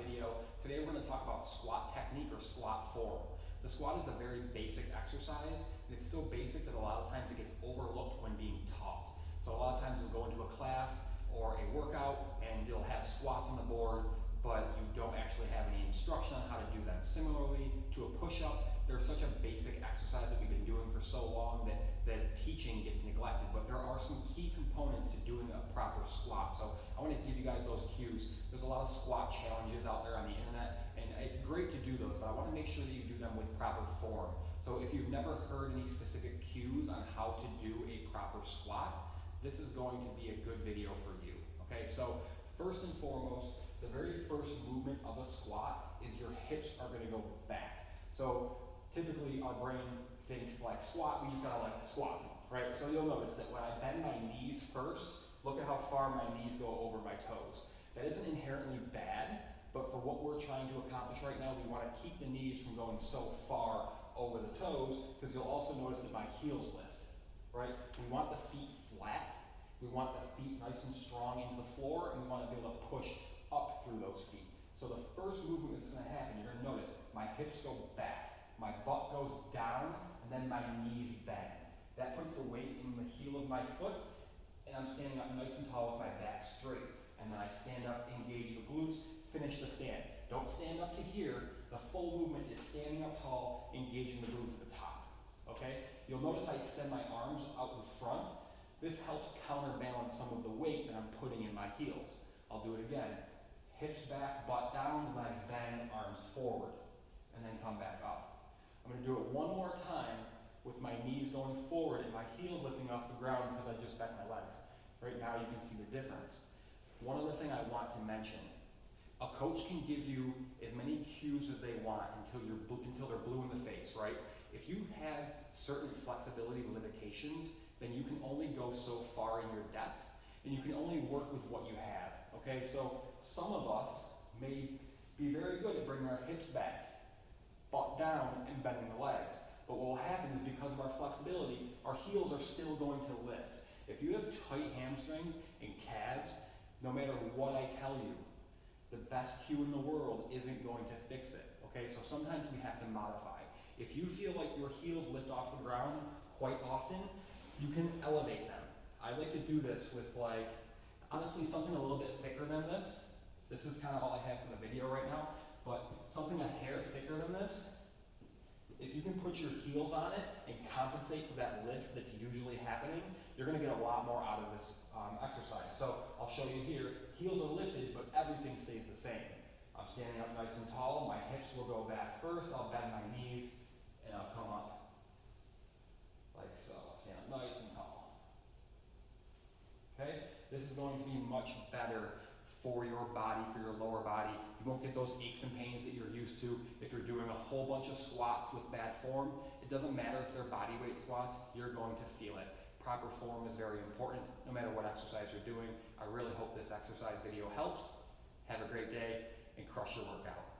video. Today we're going to talk about squat technique or squat form. The squat is a very basic exercise, and it's so basic that a lot of times it gets overlooked when being taught. So a lot of times you'll go into a class or a workout and you'll have squats on the board, but you don't actually have any instruction on how to do them. Similarly to a push-up, they're such a basic exercise that we've been doing for so long that teaching gets neglected, but there are some key components to doing a proper squat. So I want to give you guys those cues. There's a lot of squat challenges out there on the internet, and it's great to do those, but I want to make sure that you do them with proper form. So if you've never heard any specific cues on how to do a proper squat, this is going to be a good video for you. Okay, so first and foremost, the very first movement of a squat is your hips are going to go back. So typically our brain thinks like squat, we just gotta like squat, right? So you'll notice that when I bend my knees first, look at how far my knees go over my toes. That isn't inherently bad, but for what we're trying to accomplish right now, we want to keep the knees from going so far over the toes, because you'll also notice that my heels lift, right? We want the feet flat, we want the feet nice and strong into the floor, and we want to be able to push up through those feet. So the first movement that's going to happen, you're going to notice my hips go back, my butt goes down, and then my knees bend. That puts the weight in the heel of my foot, and I'm standing up nice and tall with my back straight. And then I stand up, engage the glutes, finish the stand. Don't stand up to here. The full movement is standing up tall, engaging the glutes at the top. Okay? You'll notice I extend my arms out in front. This helps counterbalance some of the weight that I'm putting in my heels. I'll do it again. Hips back, butt down, legs bend, arms forward, and then come back up. I'm going to do it one more time with my knees going forward and my heels lifting off the ground because I just bent my legs. Right now you can see the difference. One other thing I want to mention, a coach can give you as many cues as they want until they're blue in the face, right? If you have certain flexibility limitations, then you can only go so far in your depth, and you can only work with what you have, okay? So some of us may be very good at bringing our hips back, butt down, and bending the legs. But what will happen is because of our flexibility, our heels are still going to lift. If you have tight hamstrings and calves, no matter what I tell you, the best cue in the world isn't going to fix it, okay? So sometimes we have to modify. If you feel like your heels lift off the ground quite often, you can elevate them. I like to do this with like, honestly, something a little bit thicker than this. This is kind of all I have for the video right now, but something a hair thicker than this, if you can put your heels on it and compensate for that lift that's usually happening, you're going to get a lot more out of this exercise. So I'll show you here, heels are lifted, but everything stays the same. I'm standing up nice and tall, my hips will go back first, I'll bend my knees, and I'll come up like so. I'll stand up nice and tall. Okay? This is going to be much better for your body, for your lower body. You won't get those aches and pains that you're used to if you're doing a whole bunch of squats with bad form. It doesn't matter if they're body weight squats, you're going to feel it. Proper form is very important no matter what exercise you're doing. I really hope this exercise video helps. Have a great day and crush your workout.